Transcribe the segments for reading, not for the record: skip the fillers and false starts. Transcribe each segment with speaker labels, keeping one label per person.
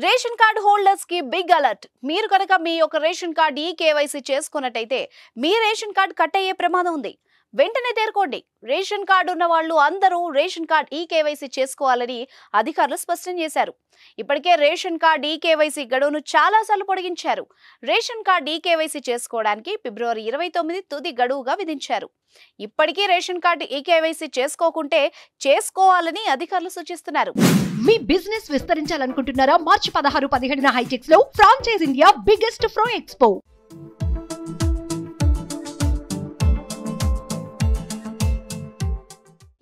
Speaker 1: Ration card holders కి big alert. మీరు కనుక మీ యొక్క రేషన్ కార్డ్ కేవైసీ చేసుకున్నట్టయితే మీ రేషన్ కార్డ్ కట్ అయ్యే ప్రమాదం ఉంది. వెంటనే తేరుకోండి. రేషన్ కార్డు ఉన్న వాళ్ళు అందరూ రేషన్ కార్డ్ కేవైసీ చేసుకోవాలని అధికారులు స్పష్టం చేశారు. ఇప్పటికే రేషన్ కార్డ్ కేవైసీ గడువును చాలాసార్లు పొడిగించారు. రేషన్ కార్డ్ కేవైసీ చేసుకోవడానికి ఫిబ్రవరి 29 తుది గడువుగా విధించారు. ఇప్పటికీ రేషన్ కార్డు కేవైసీ చేసుకోకుంటే చేసుకోవాలని అధికారులు సూచిస్తున్నారు.
Speaker 2: మీ బిజినెస్ విస్తరించాలనుకుంటున్నారా? మార్చి 16, 17 హైటెక్స్ లో ఫ్రాంచైజ్ ఇండియా బిగ్గెస్ట్ ఫ్రో ఎక్స్పో.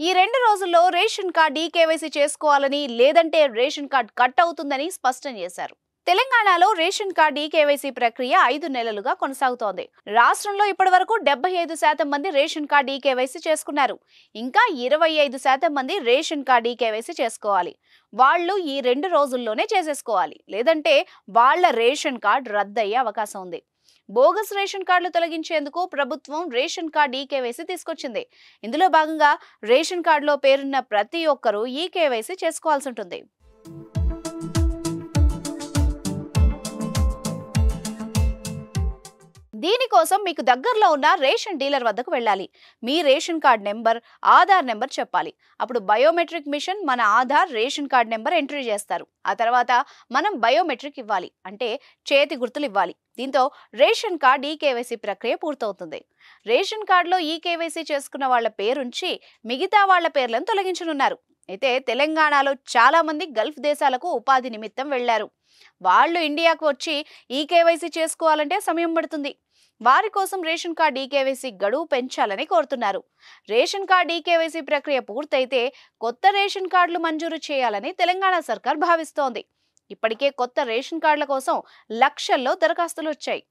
Speaker 1: ఈ 2 రోజుల్లో రేషన్ కార్డ్ కేవైసీ చేసుకోవాలని, లేదంటే రేషన్ కార్డ్ కట్ అవుతుందని స్పష్టం చేశారు. తెలంగాణలో రేషన్ కార్డ్ కేవైసీ ప్రక్రియ 5 నెలలుగా కొనసాగుతోంది. రాష్ట్రంలో ఇప్పటివరకు 75% మంది రేషన్ కార్డ్ కేవైసీ చేసుకున్నారు. ఇంకా 25% మంది రేషన్ కార్డ్ కేవైసీ చేసుకోవాలి. వాళ్ళు ఈ 2 రోజుల్లోనే చేసేసుకోవాలి, లేదంటే వాళ్ళ రేషన్ కార్డ్ రద్దయ్యే అవకాశం ఉంది. బోగస్ రేషన్ కార్డులు తొలగించేందుకు ప్రభుత్వం రేషన్ కార్డ్ కేవైసీ తీసుకొచ్చింది. ఇందులో భాగంగా రేషన్ కార్డులో పేరున్న ప్రతి ఒక్కరూ కేవైసీ చేసుకోవాల్సి ఉంటుంది. దీనికోసం మీకు దగ్గరలో ఉన్న రేషన్ డీలర్ వద్దకు వెళ్ళాలి. మీ ration card number, Aadhaar number చెప్పాలి. అప్పుడు బయోమెట్రిక్ మిషన్ మన Aadhaar, ration card number entry చేస్తారు. ఆ తర్వాత మనం బయోమెట్రిక్ ఇవ్వాలి, అంటే చేతి గుర్తులు ఇవ్వాలి. దీంతో రేషన్ కార్డ్ కేవైసీ ప్రక్రియ పూర్తవుతుంది. రేషన్ కార్డులో కేవైసీ చేసుకున్న వాళ్ళ పేరుంచి మిగతా వాళ్ళ పేర్లను తొలగించనున్నారు. అయితే తెలంగాణలో చాలా మంది గల్ఫ్ దేశాలకు ఉపాధి నిమిత్తం వెళ్లారు. వాళ్ళు ఇండియాకు వచ్చి కేవైసీ చేసుకోవాలంటే సమయం పడుతుంది. వారి కోసం రేషన్ కార్డ్ కేవైసీ గడువు పెంచాలని కోరుతున్నారు. రేషన్ కార్డ్ కేవైసీ ప్రక్రియ పూర్తయితే కొత్త రేషన్ కార్డులు మంజూరు చేయాలని తెలంగాణ సర్కార్ భావిస్తోంది. ఇప్పటికే కొత్త రేషన్ కార్డుల కోసం లక్షల్లో దరఖాస్తులు వచ్చాయి.